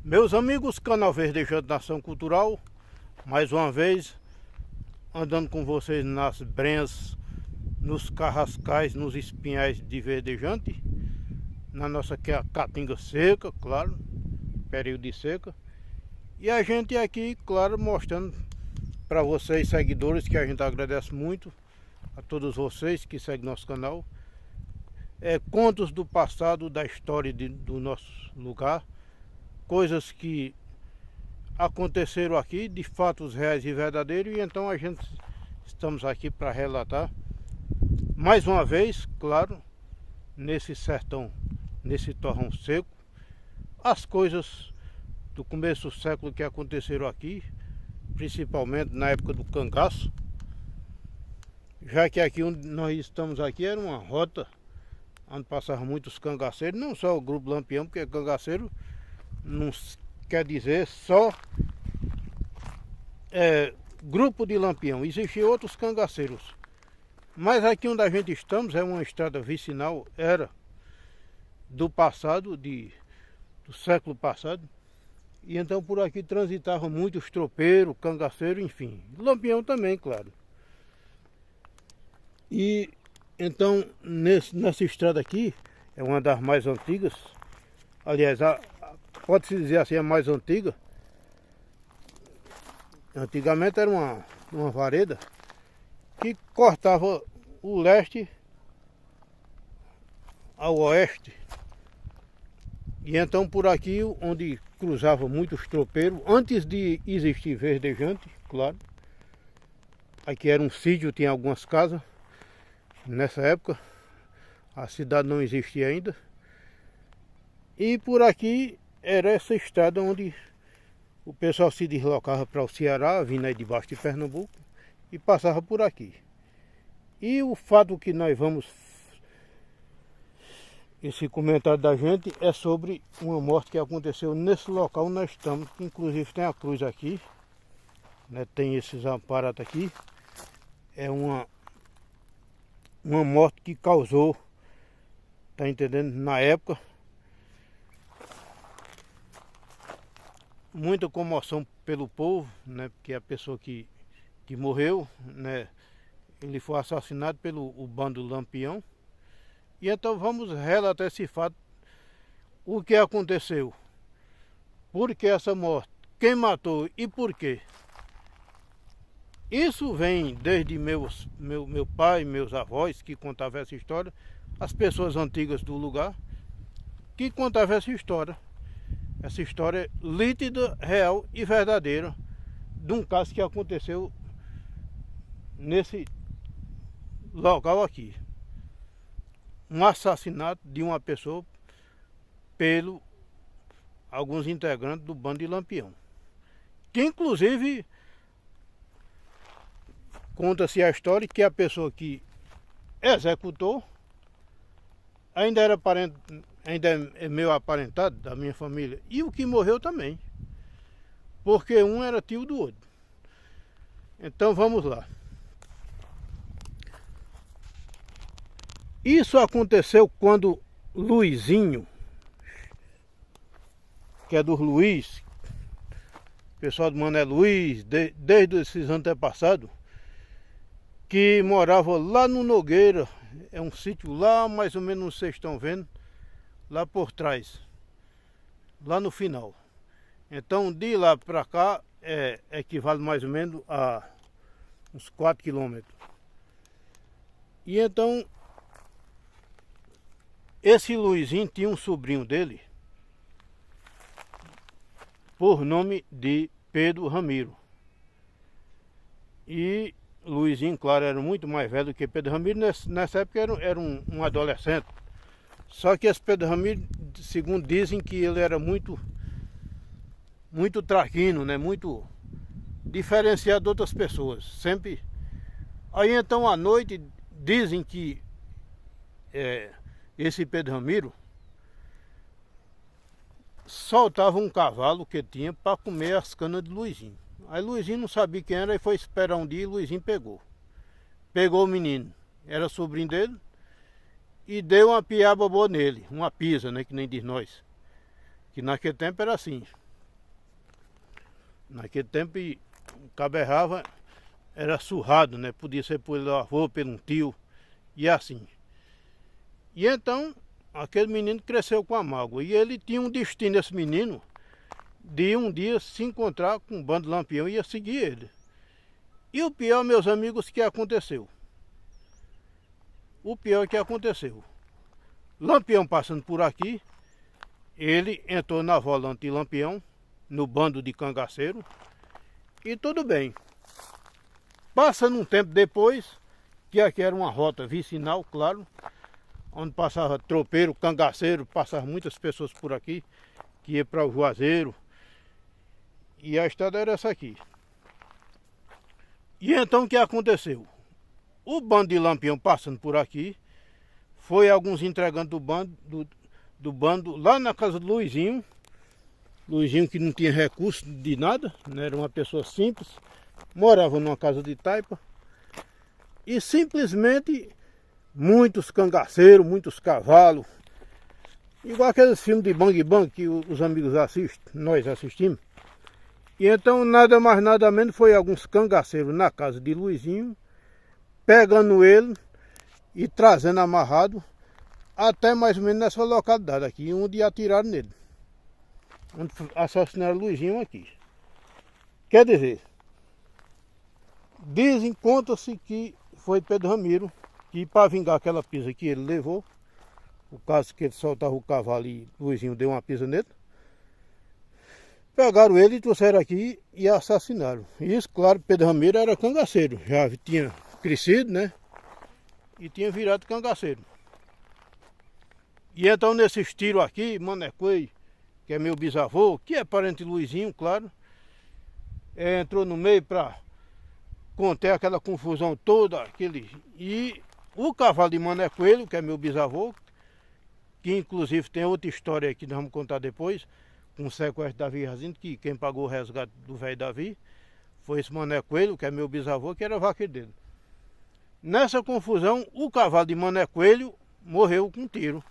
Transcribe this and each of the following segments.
Meus amigos, canal Verdejante Nação Cultural, mais uma vez andando com vocês nas brenhas, nos carrascais, nos espinhais de verdejante, na nossa caatinga seca, claro, período de seca. E a gente aqui, claro, mostrando para vocês seguidores, que a gente agradece muito a todos vocês que seguem nosso canal, contos do passado, da história do nosso lugar, coisas que aconteceram aqui, de fatos reais e verdadeiros, e então a gente estamos aqui para relatar mais uma vez, claro, nesse sertão, nesse torrão seco, as coisas do começo do século que aconteceram aqui, principalmente na época do cangaço, já que aqui onde nós estamos aqui era uma rota onde passavam muitos cangaceiros, não só o grupo Lampião, porque cangaceiro não quer dizer só grupo de Lampião, existiam outros cangaceiros. Mas aqui onde a gente estamos é uma estrada vicinal, era do passado, do século passado. E então por aqui transitavam muitos tropeiros, cangaceiros, enfim. Lampião também, claro. E então nessa estrada aqui, é uma das mais antigas. Aliás, pode-se dizer assim, a mais antiga. Antigamente era uma vareda que cortava o leste ao oeste. E então por aqui, onde cruzava muitos tropeiros, antes de existir verdejante, claro. Aqui era um sítio, tinha algumas casas. Nessa época, a cidade não existia ainda. E por aqui era essa estrada onde o pessoal se deslocava para o Ceará, vindo aí debaixo de Pernambuco, e passava por aqui. E o fato que nós vamos, esse comentário da gente, é sobre uma morte que aconteceu nesse local onde nós estamos, que inclusive tem a cruz aqui, né, tem esses aparatos aqui. É uma morte que causou, tá entendendo, na época, muita comoção pelo povo, né? Porque a pessoa que morreu, né? Ele foi assassinado pelo bando Lampião. E então vamos relatar esse fato. O que aconteceu? Por que essa morte? Quem matou e por quê? Isso vem desde meu pai, meus avós, que contavam essa história, as pessoas antigas do lugar, que contavam essa história. Essa história lítida, real e verdadeira de um caso que aconteceu nesse local aqui. Um assassinato de uma pessoa pelo alguns integrantes do bando de Lampião. Que inclusive conta-se a história que a pessoa que executou ainda era parente, ainda é meu aparentado, da minha família, e o que morreu também, porque um era tio do outro. Então vamos lá. Isso aconteceu quando Luizinho, que é dos Luiz, pessoal do Mané Luiz, desde esses antepassados, que morava lá no Nogueira, é um sítio lá mais ou menos, vocês estão vendo, lá por trás, lá no final. Então de lá para cá equivale mais ou menos a uns 4 quilômetros. E então esse Luizinho tinha um sobrinho dele por nome de Pedro Ramiro. E Luizinho, claro, era muito mais velho do que Pedro Ramiro. Nessa época era um adolescente. Só que esse Pedro Ramiro, segundo dizem, que ele era muito traquino, né? Muito diferenciado de outras pessoas. Sempre. Aí então à noite dizem que esse Pedro Ramiro soltava um cavalo que tinha para comer as canas de Luizinho. Aí Luizinho não sabia quem era e foi esperar um dia e Luizinho pegou. Pegou o menino, era sobrinho dele, e deu uma piaba boa nele, uma pisa, né, que nem diz nós. Que naquele tempo era assim. Naquele tempo o cabo errava, era surrado, né? Podia ser pelo avô, pelo um tio, e assim. E então, aquele menino cresceu com a mágoa. E ele tinha um destino, esse menino, de um dia se encontrar com um bando de Lampião e ia seguir ele. E o pior, meus amigos, que aconteceu. O pior que aconteceu. Lampião passando por aqui, ele entrou na volante de Lampião, no bando de cangaceiro, e tudo bem. Passando um tempo depois, que aqui era uma rota vicinal, claro, onde passava tropeiro, cangaceiro, passavam muitas pessoas por aqui, que ia para o Juazeiro, e a estrada era essa aqui. E então o que aconteceu? O bando de Lampião passando por aqui, foi alguns entregantes do bando lá na casa do Luizinho. Luizinho que não tinha recurso de nada, né? Era uma pessoa simples, morava numa casa de taipa. E simplesmente muitos cangaceiros, muitos cavalos, igual aqueles filmes de bang bang que os amigos assistem, nós assistimos. E então nada mais nada menos foi alguns cangaceiros na casa de Luizinho, pegando ele e trazendo amarrado até mais ou menos nessa localidade aqui, onde atiraram nele. Onde assassinaram Luizinho aqui. Quer dizer, dizem, conta-se que foi Pedro Ramiro, que para vingar aquela pisa que ele levou, o caso que ele soltava o cavalo e Luizinho deu uma pisa nele, pegaram ele e trouxeram aqui e assassinaram. Isso, claro, Pedro Ramiro era cangaceiro, já tinha crescido, né? E tinha virado cangaceiro. E então nesses tiros aqui, Mané Coelho, que é meu bisavô, que é parente de Luizinho, claro, entrou no meio para conter aquela confusão toda, e o cavalo de Mané Coelho, que é meu bisavô, que inclusive tem outra história que nós vamos contar depois, com o sequestro de Davi Jacinto, que quem pagou o resgate do velho Davi foi esse Mané Coelho, que é meu bisavô, que era vaqueiro dele. Nessa confusão, o cavalo de Mané Coelho morreu com um tiro.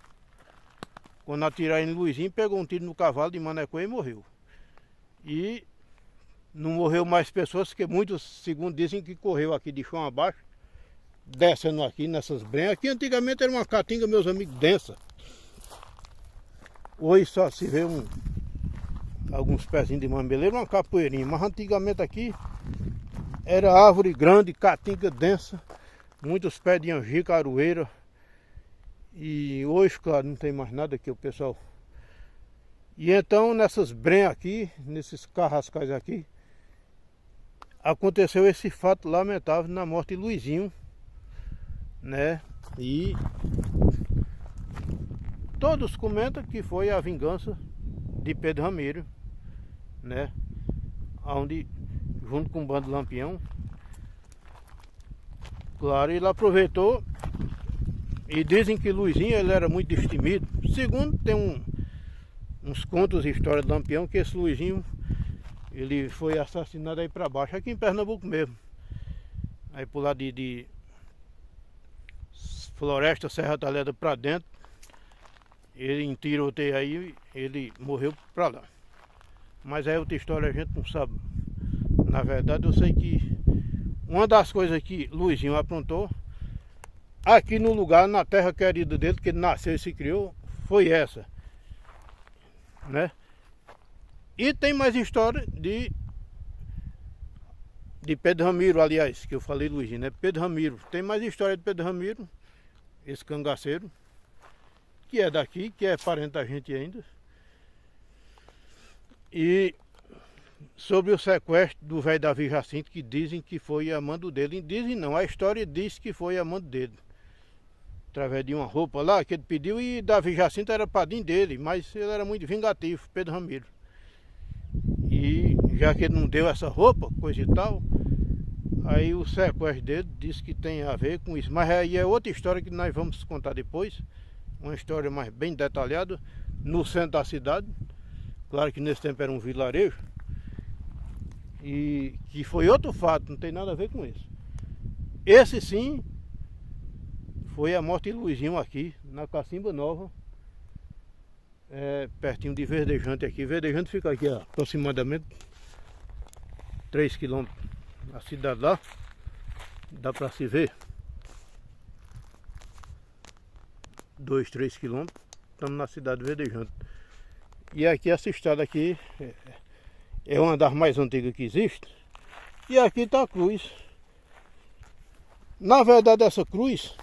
Quando atiraram em Luizinho, pegou um tiro no cavalo de Mané Coelho e morreu. E não morreu mais pessoas, porque muitos, segundo dizem, que correu aqui de chão abaixo, descendo aqui nessas brenhas. Aqui antigamente era uma caatinga, meus amigos, densa. Hoje só se vê alguns pezinhos de mambeleiro, uma capoeirinha. Mas antigamente aqui era árvore grande, caatinga densa, muitos pés de angica, aroeira. E hoje, claro, não tem mais nada aqui, o pessoal. E então, nessas brenhas aqui, nesses carrascais aqui, aconteceu esse fato lamentável na morte de Luizinho, né? E todos comentam que foi a vingança de Pedro Ramiro, né? Onde, junto com o bando Lampião, claro, ele aproveitou. E dizem que Luizinho ele era muito destemido. Segundo, tem uns contos e histórias de Lampião que esse Luizinho ele foi assassinado aí para baixo, aqui em Pernambuco mesmo. Aí por lá de Floresta, Serra Talhada para dentro, ele em tiroteio aí, ele morreu para lá. Mas aí outra história a gente não sabe. Na verdade eu sei que uma das coisas que Luizinho aprontou aqui no lugar, na terra querida dele, que ele nasceu e se criou, foi essa, né? E tem mais história de Pedro Ramiro, aliás, que eu falei Luizinho, né? Pedro Ramiro, tem mais história de Pedro Ramiro, esse cangaceiro, que é daqui, que é parente da gente ainda. E sobre o sequestro do velho Davi Jacinto, que dizem que foi amando dele. Dizem não, a história diz que foi amando dele, através de uma roupa lá que ele pediu, e Davi Jacinto era padrinho dele, mas ele era muito vingativo, Pedro Ramiro. E já que ele não deu essa roupa, coisa e tal, aí o sequestro dele diz que tem a ver com isso. Mas aí é outra história que nós vamos contar depois, uma história mais bem detalhada, no centro da cidade. Claro que nesse tempo era um vilarejo, e que foi outro fato, não tem nada a ver com isso. Esse sim foi a morte de Luizinho aqui, na Cacimba Nova, pertinho de Verdejante aqui. Verdejante fica aqui aproximadamente 3 quilômetros a cidade lá. Dá pra se ver. 2, 3 quilômetros. Estamos na cidade verdejante. E aqui essa estrada aqui é uma das mais antigas que existe. E aqui está a cruz. Na verdade essa cruz,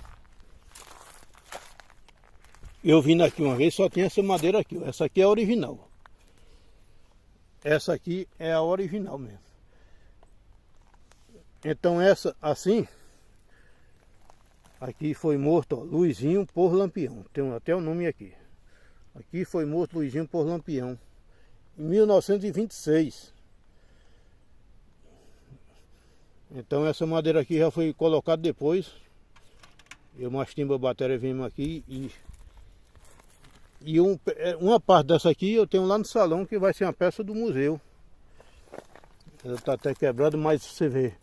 eu vim aqui uma vez, só tinha essa madeira aqui. Essa aqui é a original. Essa aqui é a original mesmo. Então essa assim, aqui foi morto, ó, Luizinho por Lampião. Tem até o nome aqui. Aqui foi morto Luizinho por Lampião em 1926. Então essa madeira aqui já foi colocada depois. Eu mais timba bateria viemos aqui e uma parte dessa aqui eu tenho lá no salão, que vai ser uma peça do museu. Ela está até quebrada, mas você vê.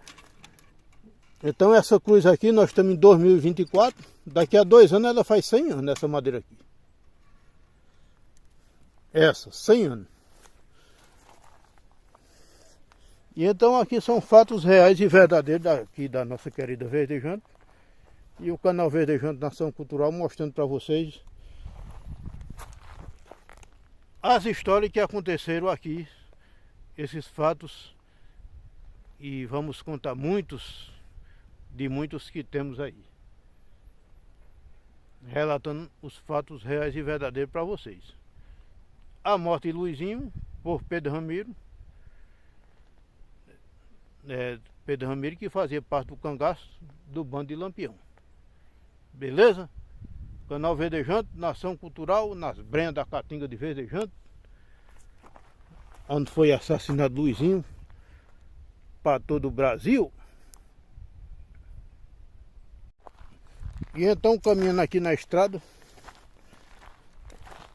Então essa cruz aqui, nós estamos em 2024. Daqui a 2 anos ela faz 100 anos, essa madeira aqui. Essa, 100 anos. E então aqui são fatos reais e verdadeiros daqui da nossa querida Verdejante. E o canal Verdejante Nação Cultural mostrando para vocês as histórias que aconteceram aqui, esses fatos, e vamos contar muitos que temos aí, relatando os fatos reais e verdadeiros para vocês. A morte de Luizinho por Pedro Ramiro, Pedro Ramiro, que fazia parte do cangaço do bando de Lampião. Beleza? Canal Verdejante, Nação Cultural, nas brenhas da Caatinga de Verdejante, onde foi assassinado Luizinho para todo o Brasil. E então caminhando aqui na estrada,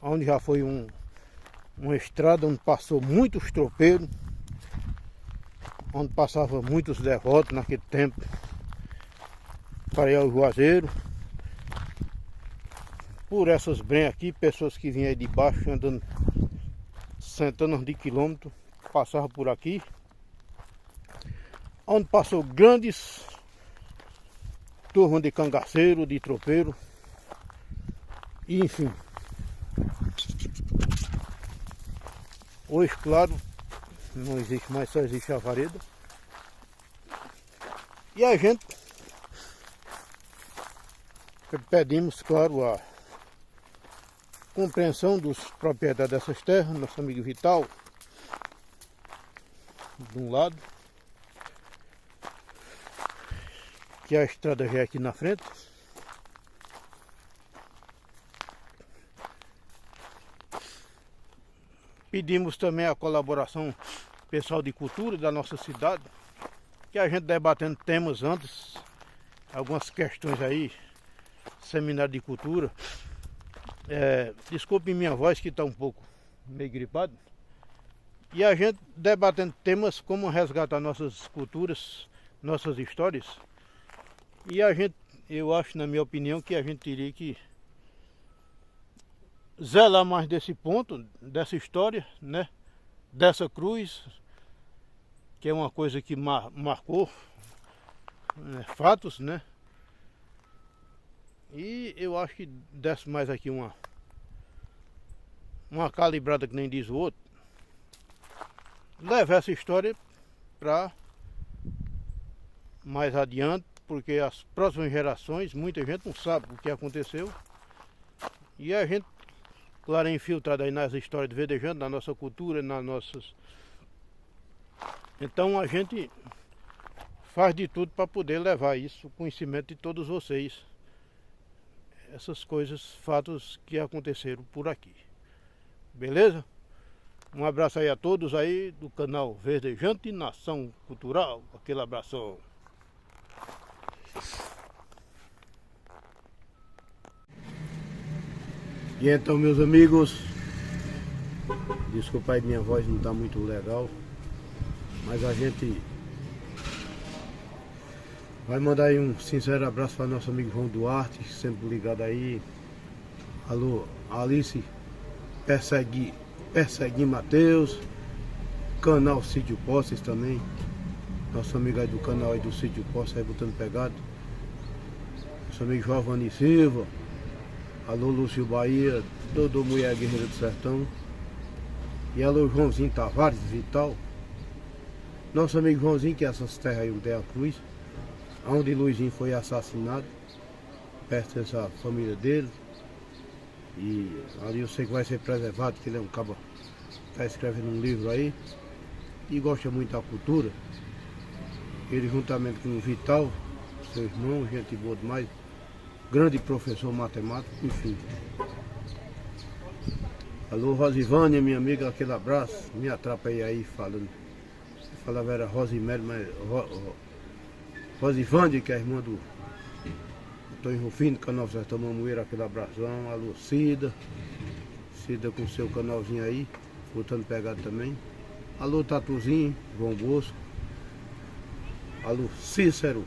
onde já foi uma estrada onde passou muitos tropeiros, onde passava muitos devotos naquele tempo para ir ao Juazeiro. Por essas brenhas aqui, pessoas que vinham aí de baixo andando centenas de quilômetros, passavam por aqui, onde passou grandes turmas de cangaceiro, de tropeiro, e enfim. Hoje, claro, não existe mais, só existe a vareda. E a gente pedimos, claro, a compreensão dos proprietários dessas terras, nosso amigo Vital, de um lado, que a estrada já é aqui na frente. Pedimos também a colaboração pessoal de cultura da nossa cidade, que a gente debatendo temas antes, algumas questões aí, seminário de cultura. Desculpe minha voz que está um pouco meio gripado. E a gente debatendo temas como resgatar nossas culturas, nossas histórias. E a gente, eu acho, na minha opinião, que a gente teria que zelar mais desse ponto, dessa história, né? Dessa cruz, que é uma coisa que marcou fatos, né? E eu acho que desce mais aqui uma calibrada, que nem diz o outro, levar essa história para mais adiante, porque as próximas gerações, muita gente não sabe o que aconteceu. E a gente, claro, é infiltrado aí nas histórias de Verdejante, na nossa cultura, nas nossas... Então a gente faz de tudo para poder levar isso, o conhecimento de todos vocês. Essas coisas, fatos que aconteceram por aqui. Beleza? Um abraço aí a todos aí do canal Verdejante Nação Cultural. Aquele abraço. E então, meus amigos, desculpa aí, minha voz não está muito legal, mas a gente vai mandar aí um sincero abraço para nosso amigo João Duarte, sempre ligado aí. Alô, Alice Persegui Mateus, canal Sítio Posses também. Nosso amigo aí do canal aí do Sítio Poça aí botando pegado. Nosso amigo Giovanni Silva. Alô Lúcio Bahia, Dodô Mulher Guerreira do Sertão. E alô Joãozinho Tavares e tal. Nosso amigo Joãozinho, que é essas terras aí, o Del Cruz, onde Luizinho foi assassinado. Pertence à família dele. E ali eu sei que vai ser preservado, que ele é um cabo que está escrevendo um livro aí. E gosta muito da cultura. Ele juntamente com o Vital, seu irmão, gente boa demais. Grande professor matemático, enfim. Alô Rosivânia, minha amiga, aquele abraço. Me atrapalhei aí falando. Eu falava era Rosimélio, mas Rosivânia, que é a irmã do Antônio Rufino, canal Sertão Mamoeira, aquele abração. Alô Cida. Cida com seu canalzinho aí, botando pegado também. Alô Tatuzinho, João Bosco. Alô Cícero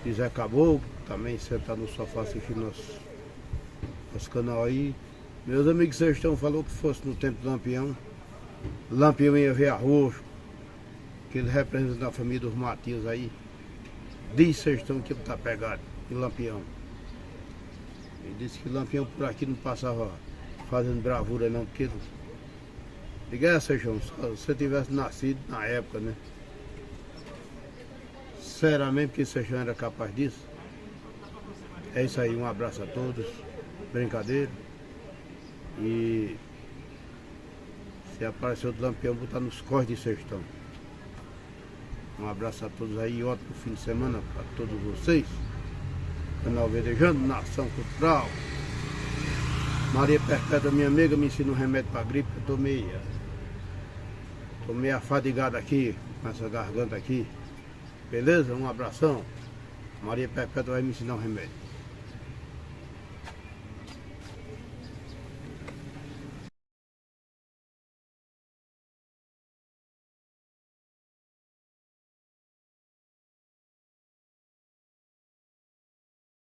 de Zé Caboclo, também sentado no sofá assistindo nosso canal aí. Meus amigos Sertão falou que fosse no tempo do Lampião. Lampião ia ver arroxo, que ele representa a família dos Matias aí. Diz Sertão que ele tá pegado em Lampião. Ele disse que Lampião por aqui não passava fazendo bravura não, porque diga Sertão, se você tivesse nascido na época, né? Sinceramente que Sertão era capaz disso. É isso aí, um abraço a todos. Brincadeira. E se aparecer outro Lampião, vou botar nos corres de Sertão. Um abraço a todos aí, ótimo fim de semana para todos vocês. Canal Verdejando, Nação Cultural. Maria Perpétua, minha amiga, me ensina um remédio para gripe. Eu tô meio afadigado aqui, com essa garganta aqui. Beleza? Um abração. Maria Perpétua vai me ensinar um remédio.